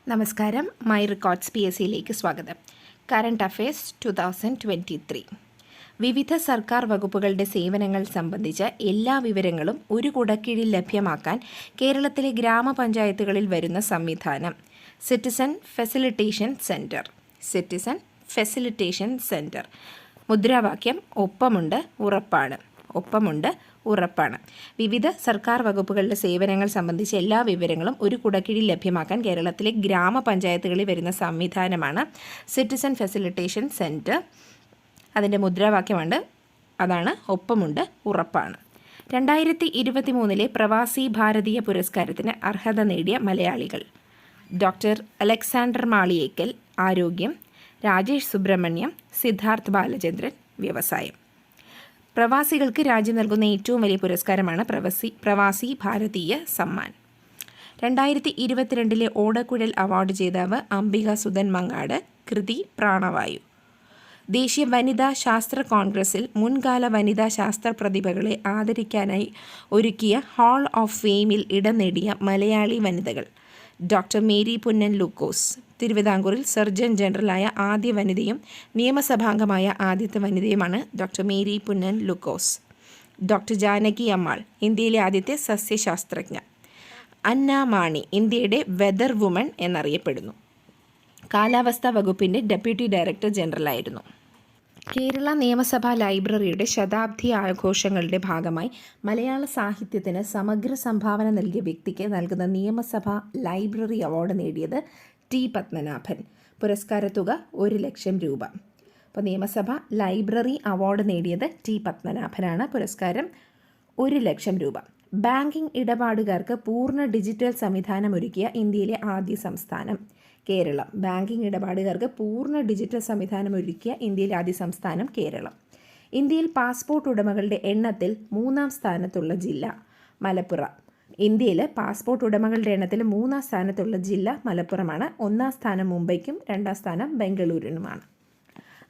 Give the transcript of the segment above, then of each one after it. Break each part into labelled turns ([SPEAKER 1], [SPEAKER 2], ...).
[SPEAKER 1] നമസ്കാരം. My records PSCയിലേക്ക് സ്വാഗതം. Current affairs 2023. വിവിധ സർക്കാർ വകുപ്പുകളുടെ സേവനങ്ങൾ സംബന്ധിച്ച എല്ലാ വിവരങ്ങളും ഒരു കുടക്കീഴിൽ ലഭ്യമാക്കാൻ കേരളത്തിലെ ഗ്രാമപഞ്ചായത്തുകളിൽ വരുന്ന സംവിധാനം സിറ്റിസൺ ഫെസിലിറ്റേഷൻ സെൻറ്റർ. മുദ്രാവാക്യം ഒപ്പമുണ്ട് ഉറപ്പാണ്. വിവിധ സർക്കാർ വകുപ്പുകളുടെ സേവനങ്ങൾ സംബന്ധിച്ച് എല്ലാ വിവരങ്ങളും ഒരു കുടക്കീഴിൽ ലഭ്യമാക്കാൻ കേരളത്തിലെ ഗ്രാമപഞ്ചായത്തുകളിൽ വരുന്ന സംവിധാനമാണ് സിറ്റിസൺ ഫെസിലിറ്റേഷൻ സെൻറ്റർ. അതിൻ്റെ മുദ്രാവാക്യമുണ്ട്, അതാണ് ഒപ്പമുണ്ട് ഉറപ്പാണ്. 2023 പ്രവാസി ഭാരതീയ പുരസ്കാരത്തിന് അർഹത നേടിയ മലയാളികൾ: ഡോക്ടർ അലക്സാണ്ടർ മാളിയേക്കൽ ആരോഗ്യം, രാജേഷ് സുബ്രഹ്മണ്യം, സിദ്ധാർത്ഥ് ബാലചന്ദ്രൻ വ്യവസായം. പ്രവാസികൾക്ക് രാജ്യം നൽകുന്ന ഏറ്റവും വലിയ പുരസ്കാരമാണ് പ്രവാസി ഭാരതീയ സമ്മാൻ. 2022 ഓടക്കുഴൽ അവാർഡ് ജേതാവ് അംബിക സുധൻ മങ്ങാട്. കൃതി പ്രാണവായു. ദേശീയ വനിതാ ശാസ്ത്ര കോൺഗ്രസിൽ മുൻകാല വനിതാ ശാസ്ത്ര പ്രതിഭകളെ ആദരിക്കാനായി ഒരുക്കിയ ഹാൾ ഓഫ് ഫെയിമിൽ ഇടം നേടിയ മലയാളി വനിതകൾ: ഡോക്ടർ മേരി പുന്നൻ ലൂക്കോസ്. തിരുവിതാംകൂറിൽ സർജൻ ജനറലായ ആദ്യ വനിതയും നിയമസഭാംഗമായ ആദ്യത്തെ വനിതയുമാണ് ഡോക്ടർ മേരി പുന്നൻ ലൂക്കോസ്. ഡോക്ടർ ജാനകി അമ്മാൾ, ഇന്ത്യയിലെ ആദ്യത്തെ സസ്യശാസ്ത്രജ്ഞ. അന്ന മാണി, ഇന്ത്യയുടെ വെതർ വുമൺ എന്നറിയപ്പെടുന്നു. കാലാവസ്ഥാ വകുപ്പിൻ്റെ ഡെപ്യൂട്ടി ഡയറക്ടർ ജനറലായിരുന്നു. കേരള നിയമസഭാ ലൈബ്രറിയുടെ ശതാബ്ദി ആഘോഷങ്ങളുടെ ഭാഗമായി മലയാള സാഹിത്യത്തിന് സമഗ്ര സംഭാവന നൽകിയ വ്യക്തിക്ക് നൽകുന്ന നിയമസഭാ ലൈബ്രറി അവാർഡ് നേടിയത് ടി പത്മനാഭൻ. പുരസ്കാരത്തുക 1,00,000 രൂപ. അപ്പോൾ നിയമസഭ ലൈബ്രറി അവാർഡ് നേടിയത് ടി പത്മനാഭനാണ്. പുരസ്കാരം 1,00,000 രൂപ. ബാങ്കിംഗ് ഇടപാടുകാർക്ക് പൂർണ്ണ ഡിജിറ്റൽ സംവിധാനം ഒരുക്കിയ ഇന്ത്യയിലെ ആദ്യ സംസ്ഥാനം കേരളം. ബാങ്കിംഗ് ഇടപാടുകാർക്ക് പൂർണ്ണ ഡിജിറ്റൽ സംവിധാനം ഒരുക്കിയ ഇന്ത്യയിലെ ആദ്യ സംസ്ഥാനം കേരളം. ഇന്ത്യയിൽ പാസ്പോർട്ട് ഉടമകളുടെ എണ്ണത്തിൽ 3-ാം സ്ഥാനത്തുള്ള ജില്ല മലപ്പുറം. ഇന്ത്യയിൽ പാസ്പോർട്ട് ഉടമകളുടെ എണ്ണത്തിൽ 3-ാം സ്ഥാനത്തുള്ള ജില്ല മലപ്പുറമാണ്. 1-ാം സ്ഥാനം മുംബൈക്കും 2-ാം സ്ഥാനം ബംഗളൂരുവിനുമാണ്.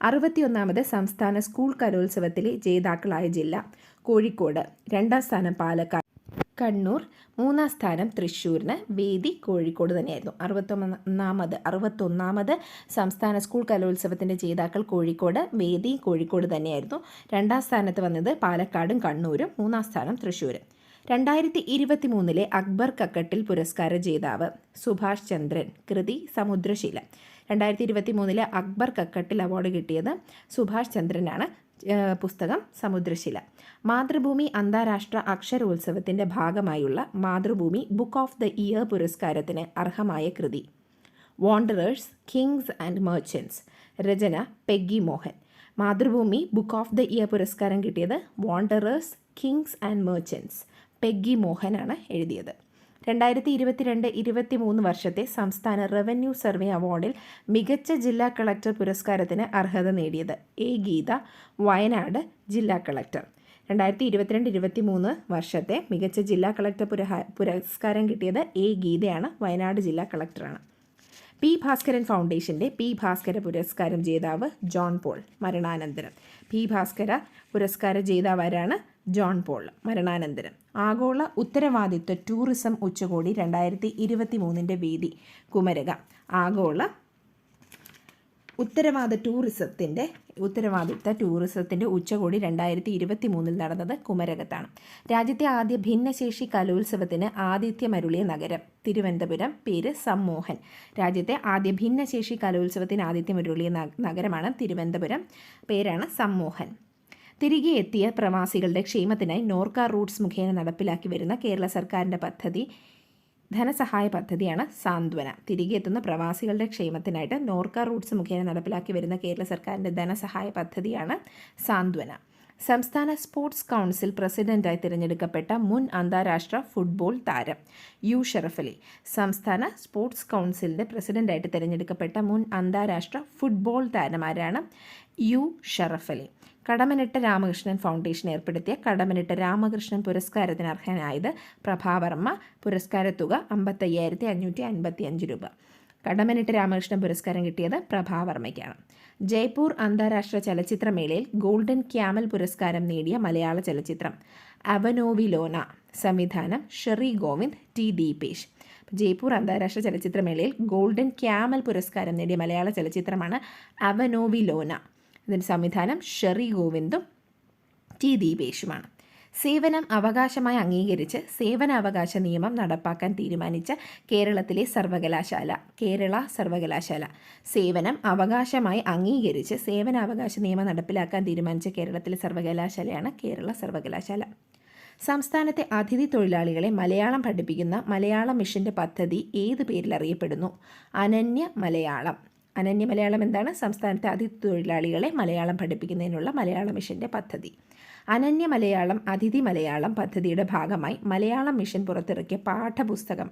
[SPEAKER 1] 61ാമത് സംസ്ഥാന സ്കൂൾ കലോത്സവത്തിലെ ജേതാക്കളായ ജില്ല കോഴിക്കോട്. 2-ാം സ്ഥാനം പാലക്കാട്, കണ്ണൂർ. 3-ാം സ്ഥാനം തൃശ്ശൂരിന്. വേദി കോഴിക്കോട് തന്നെയായിരുന്നു. 61ാമത് സംസ്ഥാന സ്കൂൾ കലോത്സവത്തിൻ്റെ ജേതാക്കൾ കോഴിക്കോട്, വേദി കോഴിക്കോട് തന്നെയായിരുന്നു. 2-ാം സ്ഥാനത്ത് വന്നത് പാലക്കാടും കണ്ണൂരും. 3-ാം സ്ഥാനം തൃശ്ശൂർ. 2023 അക്ബർ കക്കട്ടിൽ പുരസ്കാര ജേതാവ് സുഭാഷ് ചന്ദ്രൻ. കൃതി സമുദ്രശില. 2023 അക്ബർ കക്കട്ടിൽ അവാർഡ് കിട്ടിയത് സുഭാഷ് ചന്ദ്രനാണ്. പുസ്തകം സമുദ്രശില. മാതൃഭൂമി അന്താരാഷ്ട്ര അക്ഷരോത്സവത്തിൻ്റെ ഭാഗമായുള്ള Mathrubhumi book of the year പുരസ്കാരത്തിന് അർഹമായ കൃതി വാണ്ടറേഴ്സ്, കിങ്സ് ആൻഡ് മെർച്ചൻസ്. രചന Peggy Mohan. Mathrubhumi book of the year പുരസ്കാരം കിട്ടിയത് Wanderers, Kings and Merchants. Peggy മോഹനാണ് എഴുതിയത്. 2022-23 വർഷത്തെ സംസ്ഥാന റവന്യൂ സർവേ അവാർഡിൽ മികച്ച ജില്ലാ കളക്ടർ പുരസ്കാരത്തിന് അർഹത നേടിയത് എ ഗീത, വയനാട് ജില്ലാ കളക്ടർ. 2022-23 വർഷത്തെ മികച്ച ജില്ലാ കളക്ടർ പുരസ്കാരം കിട്ടിയത് എ ഗീതയാണ്, വയനാട് ജില്ലാ കളക്ടറാണ്. പി ഭാസ്കരൻ ഫൗണ്ടേഷൻ്റെ പി ഭാസ്കര പുരസ്കാരം ജേതാവ് ജോൺ പോൾ, മരണാനന്തരം. പി ഭാസ്കര പുരസ്കാര ജേതാവാരാണ്? ജോൺ പോൾ, മരണാനന്തരം. ആഗോള ഉത്തരവാദിത്വ ടൂറിസം ഉച്ചകോടി 2023 വേദി കുമരക. ആഗോള ഉത്തരവാദിത്ത ടൂറിസത്തിൻ്റെ ഉച്ചകോടി 2023 നടന്നത് കുമരകത്താണ്. രാജ്യത്തെ ആദ്യ ഭിന്നശേഷി കലോത്സവത്തിന് ആതിഥ്യമരുളിയ നഗരം തിരുവനന്തപുരം. പേര് സമ്മോഹൻ. രാജ്യത്തെ ആദ്യ ഭിന്നശേഷി കലോത്സവത്തിന് ആതിഥ്യമരുളിയ നഗരമാണ് തിരുവനന്തപുരം. പേരാണ് സമ്മോഹൻ. തിരികെ എത്തിയ പ്രവാസികളുടെ ക്ഷേമത്തിനായി നോർക്ക റൂട്ട്സ് മുഖേന നടപ്പിലാക്കി വരുന്ന കേരള സർക്കാരിൻ്റെ ധനസഹായ പദ്ധതിയാണ് സാന്ത്വന. തിരികെ എത്തുന്ന പ്രവാസികളുടെ ക്ഷേമത്തിനായിട്ട് നോർക്ക റൂട്ട്സ് മുഖേന നടപ്പിലാക്കി വരുന്ന കേരള സർക്കാരിൻ്റെ ധനസഹായ പദ്ധതിയാണ് സാന്ത്വന. സംസ്ഥാന സ്പോർട്സ് കൗൺസിൽ പ്രസിഡന്റായി തിരഞ്ഞെടുക്കപ്പെട്ട മുൻ അന്താരാഷ്ട്ര ഫുട്ബോൾ താരം യു ഷറഫ് അലി. സംസ്ഥാന സ്പോർട്സ് കൗൺസിലിൻ്റെ പ്രസിഡന്റായിട്ട് തിരഞ്ഞെടുക്കപ്പെട്ട മുൻ അന്താരാഷ്ട്ര ഫുട്ബോൾ താരമാരാണ്? യു ഷറഫ് അലി. കടമനിട്ട രാമകൃഷ്ണൻ ഫൗണ്ടേഷൻ ഏർപ്പെടുത്തിയ കടമനിട്ട രാമകൃഷ്ണൻ പുരസ്കാരത്തിന് അർഹനായത് പ്രഭാവർമ്മ. പുരസ്കാരത്തുക 55,555 രൂപ. കടമനിട്ട രാമകൃഷ്ണൻ പുരസ്കാരം കിട്ടിയത് പ്രഭാവർമ്മയ്ക്കാണ്. ജയ്പൂർ അന്താരാഷ്ട്ര ചലച്ചിത്രമേളയിൽ ഗോൾഡൻ ക്യാമൽ പുരസ്കാരം നേടിയ മലയാള ചലച്ചിത്രം അവനോവിലോന. സംവിധാനം ഷെറി ഗോവിന്ദ്, ടി ദീപേഷ്. ജയ്പൂർ അന്താരാഷ്ട്ര ചലച്ചിത്രമേളയിൽ ഗോൾഡൻ ക്യാമൽ പുരസ്കാരം നേടിയ മലയാള ചലച്ചിത്രമാണ് അവനോവിലോന. ഇതിൻ്റെ സംവിധാനം ഷെറി ഗോവിന്ദും ടി ദീപേഷുമാണ്. സേവനം അവകാശമായി അംഗീകരിച്ച് സേവനാവകാശ നിയമം നടപ്പാക്കാൻ തീരുമാനിച്ച കേരളത്തിലെ സർവകലാശാല കേരള സർവകലാശാല. സേവനം അവകാശമായി അംഗീകരിച്ച് സേവനാവകാശ നിയമം നടപ്പിലാക്കാൻ തീരുമാനിച്ച കേരളത്തിലെ സർവകലാശാലയാണ് കേരള സർവകലാശാല. സംസ്ഥാനത്തെ അതിഥി തൊഴിലാളികളെ മലയാളം പഠിപ്പിക്കുന്ന മലയാളം മിഷൻ്റെ പദ്ധതി ഏത് പേരിൽ അറിയപ്പെടുന്നു? അനന്യ മലയാളം. അനന്യ മലയാളം എന്താണ്? സംസ്ഥാനത്തെ അതിഥി തൊഴിലാളികളെ മലയാളം പഠിപ്പിക്കുന്നതിനുള്ള മലയാള മിഷൻ്റെ പദ്ധതി. അനന്യ മലയാളം അതിഥി മലയാളം പദ്ധതിയുടെ ഭാഗമായി മലയാളം മിഷൻ പുറത്തിറക്കിയ പാഠപുസ്തകം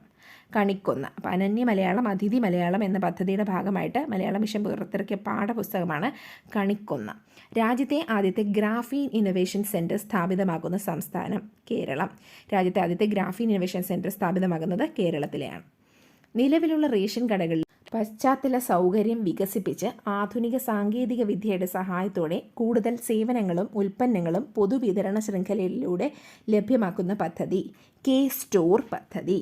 [SPEAKER 1] കണിക്കൊന്ന. അപ്പോൾ അനന്യ മലയാളം അതിഥി മലയാളം എന്ന പദ്ധതിയുടെ ഭാഗമായിട്ട് മലയാളം മിഷൻ പുറത്തിറക്കിയ പാഠപുസ്തകമാണ് കണിക്കൊന്ന. രാജ്യത്തെ ആദ്യത്തെ ഗ്രാഫീൻ ഇന്നൊവേഷൻ സെൻറ്റർ സ്ഥാപിതമാകുന്ന സംസ്ഥാനം കേരളം. രാജ്യത്തെ ആദ്യത്തെ ഗ്രാഫീൻ ഇന്നൊവേഷൻ സെൻറ്റർ സ്ഥാപിതമാകുന്നത് കേരളത്തിലെയാണ്. നിലവിലുള്ള റേഷൻ കടകളിൽ പശ്ചാത്തല സൗകര്യം വികസിപ്പിച്ച് ആധുനിക സാങ്കേതിക വിദ്യയുടെ സഹായത്തോടെ കൂടുതൽ സേവനങ്ങളും ഉൽപ്പന്നങ്ങളും പൊതുവിതരണ ശൃംഖലയിലൂടെ ലഭ്യമാക്കുന്ന പദ്ധതി കെ-സ്റ്റോർ പദ്ധതി.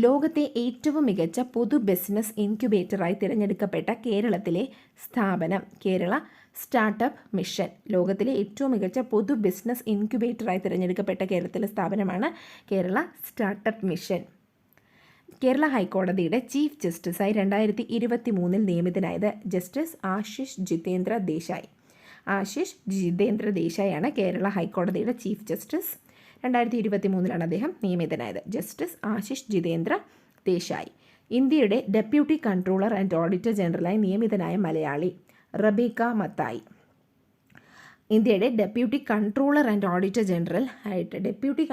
[SPEAKER 1] ലോകത്തെ ഏറ്റവും മികച്ച പൊതു ബിസിനസ് ഇൻക്യുബേറ്ററായി തിരഞ്ഞെടുക്കപ്പെട്ട കേരളത്തിലെ സ്ഥാപനം കേരള സ്റ്റാർട്ടപ്പ് മിഷൻ. ലോകത്തിലെ ഏറ്റവും മികച്ച പൊതു ബിസിനസ് ഇൻക്യുബേറ്ററായി തിരഞ്ഞെടുക്കപ്പെട്ട കേരളത്തിലെ സ്ഥാപനമാണ് കേരള സ്റ്റാർട്ടപ്പ് മിഷൻ. കേരള ഹൈക്കോടതിയുടെ ചീഫ് ജസ്റ്റിസായി 2023 നിയമിതനായത് ജസ്റ്റിസ് ആശിഷ് ജിതേന്ദ്ര ദേശായി. ആശിഷ് ജിതേന്ദ്ര ദേശായിയാണ് കേരള ഹൈക്കോടതിയുടെ ചീഫ് ജസ്റ്റിസ്. 2023 അദ്ദേഹം നിയമിതനായത്. ജസ്റ്റിസ് ആശിഷ് ജിതേന്ദ്ര ദേശായി. ഇന്ത്യയുടെ ഡെപ്യൂട്ടി കൺട്രോളർ ആൻഡ് ഓഡിറ്റർ ജനറലായി നിയമിതനായ മലയാളി റബേക്ക മത്തായി. ഇന്ത്യയുടെ deputy controller and auditor general ആയിട്ട് deputy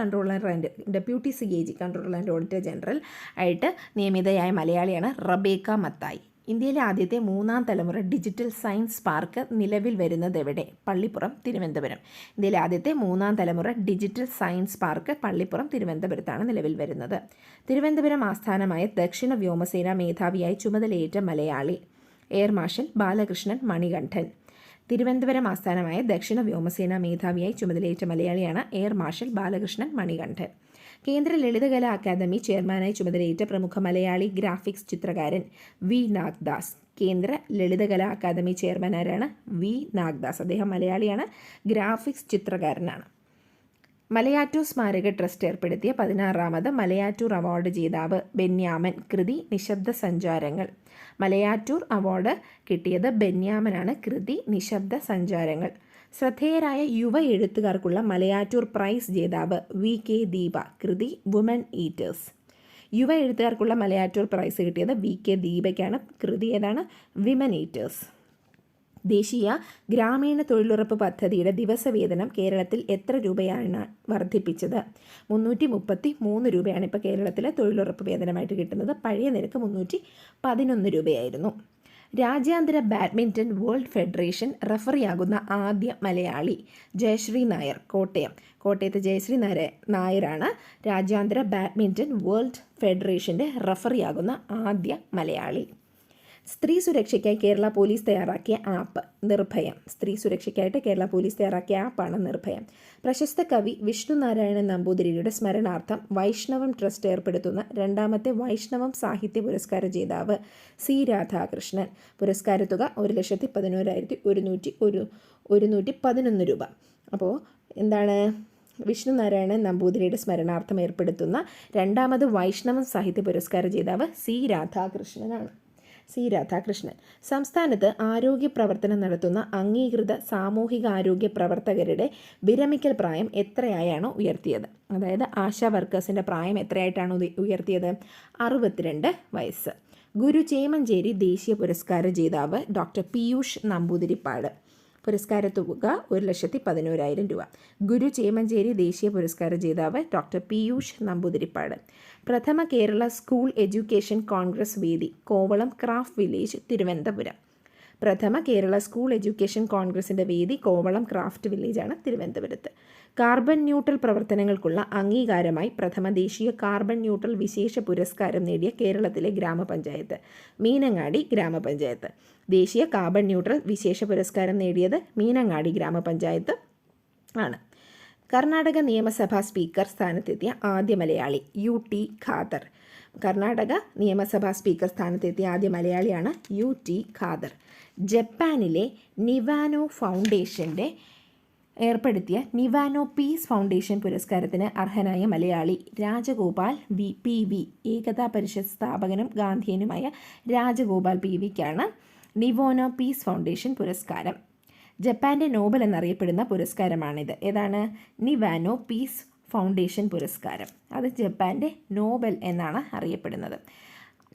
[SPEAKER 1] CAG controller and auditor general ആയിട്ട് നിയമിതയായ മലയാളിയാണ് റബേക്ക മത്തായി. ഇന്ത്യയിലെ ആദ്യത്തെ 3ാം തലമുറ ഡിജിറ്റൽ സയൻസ് പാർക്ക് നിലവിൽ വരുന്നത് എവിടെ? പള്ളിപ്പുറം, തിരുവനന്തപുരം. ഇന്ത്യയിലെ ആദ്യത്തെ 3ാം തലമുറ ഡിജിറ്റൽ സയൻസ് പാർക്ക് പള്ളിപ്പുറം, തിരുവനന്തപുരത്താണ് നിലവിൽ വരുന്നത്. തിരുവനന്തപുരം ആസ്ഥാനമായ ദക്ഷിണ വ്യോമസേന മേധാവിയായി ചുമതലയേറ്റ മലയാളി എയർ മാർഷൽ ബാലകൃഷ്ണൻ മണികണ്ഠൻ. തിരുവനന്തപുരം ആസ്ഥാനമായ ദക്ഷിണ വ്യോമസേന മേധാവിയായി ചുമതലയേറ്റ മലയാളിയാണ് എയർ മാർഷൽ ബാലകൃഷ്ണൻ മണികണ്ഠൻ. കേന്ദ്ര ലളിതകലാ അക്കാദമി ചെയർമാനായി ചുമതലയേറ്റ പ്രമുഖ മലയാളി ഗ്രാഫിക്സ് ചിത്രകാരൻ വി നാഗ്ദാസ്. കേന്ദ്ര ലളിതകലാ അക്കാദമി ചെയർമാൻ ആരാണ്? വി നാഗ്ദാസ്. അദ്ദേഹം മലയാളിയാണ്, ഗ്രാഫിക്സ് ചിത്രകാരനാണ്. മലയാറ്റൂർ സ്മാരക ട്രസ്റ്റ് ഏർപ്പെടുത്തിയ 16ാമത് മലയാറ്റൂർ അവാർഡ് ജേതാവ് ബെന്യാമൻ. കൃതി നിശബ്ദ സഞ്ചാരങ്ങൾ. മലയാറ്റൂർ അവാർഡ് കിട്ടിയത് ബെന്യാമനാണ്. കൃതി നിശബ്ദ സഞ്ചാരങ്ങൾ. ശ്രദ്ധേയരായ യുവ എഴുത്തുകാർക്കുള്ള മലയാറ്റൂർ പ്രൈസ് ജേതാവ് VK ദീപ. കൃതി വുമൺ ഈറ്റേഴ്സ്. യുവ എഴുത്തുകാർക്കുള്ള മലയാറ്റൂർ പ്രൈസ് കിട്ടിയത് VK ദീപയ്ക്കാണ്. കൃതി ഏതാണ്? Women eaters. ദേശീയ ഗ്രാമീണ തൊഴിലുറപ്പ് പദ്ധതിയുടെ ദിവസവേതനം കേരളത്തിൽ എത്ര രൂപയാണ് വർദ്ധിപ്പിച്ചത്? 333 രൂപയാണ് ഇപ്പോൾ കേരളത്തിലെ തൊഴിലുറപ്പ് വേതനമായിട്ട് കിട്ടുന്നത്. പഴയ നിരക്ക് 311 രൂപയായിരുന്നു. രാജ്യാന്തര ബാഡ്മിൻ്റൺ വേൾഡ് ഫെഡറേഷൻ റഫറിയാകുന്ന ആദ്യ മലയാളി ജയശ്രീ നായർ. കോട്ടയത്തെ ജയശ്രീ നായരാണ് രാജ്യാന്തര ബാഡ്മിൻ്റൺ വേൾഡ് ഫെഡറേഷൻ്റെ റഫറിയാകുന്ന ആദ്യ മലയാളി. സ്ത്രീ സുരക്ഷയ്ക്കായി കേരള പോലീസ് തയ്യാറാക്കിയ ആപ്പ് നിർഭയം. സ്ത്രീ സുരക്ഷയ്ക്കായിട്ട് കേരള പോലീസ് തയ്യാറാക്കിയ ആപ്പാണ് നിർഭയം. പ്രശസ്ത കവി വിഷ്ണുനാരായണൻ നമ്പൂതിരിയുടെ സ്മരണാർത്ഥം വൈഷ്ണവം ട്രസ്റ്റ് ഏർപ്പെടുത്തുന്ന 2ാമത്തെ വൈഷ്ണവം സാഹിത്യ പുരസ്കാര ജേതാവ് C രാധാകൃഷ്ണൻ. പുരസ്കാരത്തുക 1,11,111 രൂപ. അപ്പോൾ എന്താണ്? വിഷ്ണുനാരായണൻ നമ്പൂതിരിയുടെ സ്മരണാർത്ഥം ഏർപ്പെടുത്തുന്ന 2ാമത് വൈഷ്ണവം സാഹിത്യ പുരസ്കാര ജേതാവ് C രാധാകൃഷ്ണനാണ്. സംസ്ഥാനത്ത് ആരോഗ്യ പ്രവർത്തനം നടത്തുന്ന അംഗീകൃത സാമൂഹികാരോഗ്യ പ്രവർത്തകരുടെ വിരമിക്കൽ പ്രായം എത്രയായാണോ ഉയർത്തിയത്? അതായത് ആശാ വർക്കേഴ്സിൻ്റെ പ്രായം എത്രയായിട്ടാണ് ഉയർത്തിയത്? 62 വയസ്സ്. ഗുരു ചേമഞ്ചേരി ദേശീയ പുരസ്കാര ജേതാവ് ഡോക്ടർ പീയൂഷ് നമ്പൂതിരിപ്പാട്. പുരസ്കാരത്തുക 1,11,000 രൂപ. ഗുരു ചേമഞ്ചേരി ദേശീയ പുരസ്കാര ജേതാവ് ഡോക്ടർ പീയൂഷ് നമ്പൂതിരിപ്പാട്. പ്രഥമ കേരള സ്കൂൾ എഡ്യൂക്കേഷൻ കോൺഗ്രസ് വേദി കോവളം ക്രാഫ്റ്റ് വില്ലേജ്, തിരുവനന്തപുരം. പ്രഥമ കേരള സ്കൂൾ എഡ്യൂക്കേഷൻ കോൺഗ്രസിൻ്റെ വേദി കോവളം ക്രാഫ്റ്റ് വില്ലേജാണ്, തിരുവനന്തപുരത്ത്. കാർബൺ ന്യൂട്രൽ പ്രവർത്തനങ്ങൾക്കുള്ള അംഗീകാരമായി പ്രഥമ ദേശീയ കാർബൺ ന്യൂട്രൽ വിശേഷ പുരസ്കാരം നേടിയ കേരളത്തിലെ ഗ്രാമപഞ്ചായത്ത് മീനങ്ങാടി ഗ്രാമപഞ്ചായത്ത്. ദേശീയ കാർബൺ ന്യൂട്രൽ വിശേഷ പുരസ്കാരം നേടിയത് മീനങ്ങാടി ഗ്രാമപഞ്ചായത്ത് ആണ്. കർണാടക നിയമസഭാ സ്പീക്കർ സ്ഥാനത്തെത്തിയ ആദ്യ മലയാളി UT ഖാദർ. കർണാടക നിയമസഭാ സ്പീക്കർ സ്ഥാനത്തെത്തിയ ആദ്യ മലയാളിയാണ് UT ഖാദർ. ജപ്പാനിലെ നിവാനോ ഫൗണ്ടേഷൻ്റെ ഏർപ്പെടുത്തിയ നിവാനോ പീസ് ഫൗണ്ടേഷൻ പുരസ്കാരത്തിന് അർഹനായ മലയാളി രാജഗോപാൽ PV. ഏകതാ പരിഷത്ത് സ്ഥാപകനും ഗാന്ധിയനുമായ രാജഗോപാൽ PVക്കാണ് നിവാനോ പീസ് ഫൗണ്ടേഷൻ പുരസ്കാരം. ജപ്പാൻ്റെ നോബൽ എന്നറിയപ്പെടുന്ന പുരസ്കാരമാണിത്. ഏതാണ്? നിവാനോ പീസ് ഫൗണ്ടേഷൻ പുരസ്കാരം. അത് ജപ്പാൻ്റെ നോബൽ എന്നാണ് അറിയപ്പെടുന്നത്.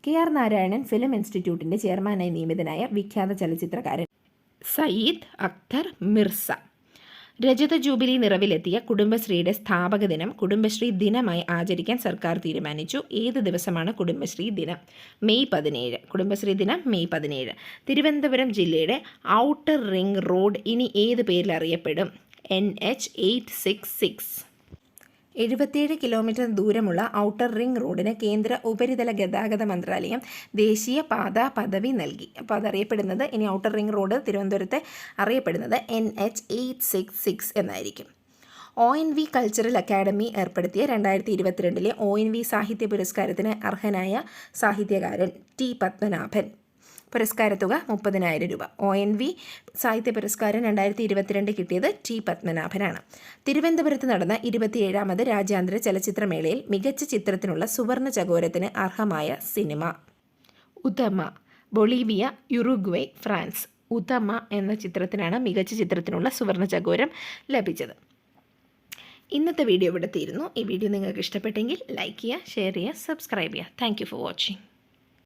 [SPEAKER 1] KR നാരായണൻ ഫിലിം ഇൻസ്റ്റിറ്റ്യൂട്ടിൻ്റെ ചെയർമാനായി നിയമിതനായ വിഖ്യാത ചലച്ചിത്രകാരൻ സയ്യിദ് അക്തർ മിർസ. രജത ജൂബിലി നിറവിലെത്തിയ കുടുംബശ്രീയുടെ സ്ഥാപക ദിനം കുടുംബശ്രീ ദിനമായി ആചരിക്കാൻ സർക്കാർ തീരുമാനിച്ചു. ഏത് ദിവസമാണ് കുടുംബശ്രീ ദിനം? മെയ് 17. കുടുംബശ്രീ ദിനം മെയ് 17. തിരുവനന്തപുരം ജില്ലയുടെ ഔട്ടർ റിംഗ് റോഡ് ഇനി ഏത് പേരിൽ അറിയപ്പെടും? NH 866. 77 കിലോമീറ്റർ ദൂരമുള്ള ഔട്ടർ റിംഗ് റോഡിന് കേന്ദ്ര ഉപരിതല ഗതാഗത മന്ത്രാലയം ദേശീയ പാതാ പദവി നൽകി. അപ്പോൾ അതറിയപ്പെടുന്നത് ഇനി ഔട്ടർ റിംഗ് റോഡ് തിരുവനന്തപുരത്തെ അറിയപ്പെടുന്നത് NH 866 എന്നായിരിക്കും. ONV കൾച്ചറൽ അക്കാദമി ഏർപ്പെടുത്തിയ 2022 ONV സാഹിത്യ പുരസ്കാരത്തിന് അർഹനായ സാഹിത്യകാരൻ T. പത്മനാഭൻ. പുരസ്കാരത്തുക 30,000 രൂപ. ONV സാഹിത്യ പുരസ്കാരം 2022 കിട്ടിയത് T. പത്മനാഭനാണ്. തിരുവനന്തപുരത്ത് നടന്ന 27ാമത് രാജ്യാന്തര ചലച്ചിത്രമേളയിൽ മികച്ച ചിത്രത്തിനുള്ള സുവർണ ചകോരത്തിന് അർഹമായ cinema Utama. Bolivia, Uruguay, France. Utama എന്ന ചിത്രത്തിനാണ് മികച്ച ചിത്രത്തിനുള്ള സുവർണ ചകോരം ലഭിച്ചത്. ഇന്നത്തെ വീഡിയോ ഇവിടെ തീരുന്നു. ഈ വീഡിയോ നിങ്ങൾക്ക് ഇഷ്ടപ്പെട്ടെങ്കിൽ ലൈക്ക് ചെയ്യുക, ഷെയർ ചെയ്യുക, സബ്സ്ക്രൈബ് ചെയ്യുക. Thank you for watching.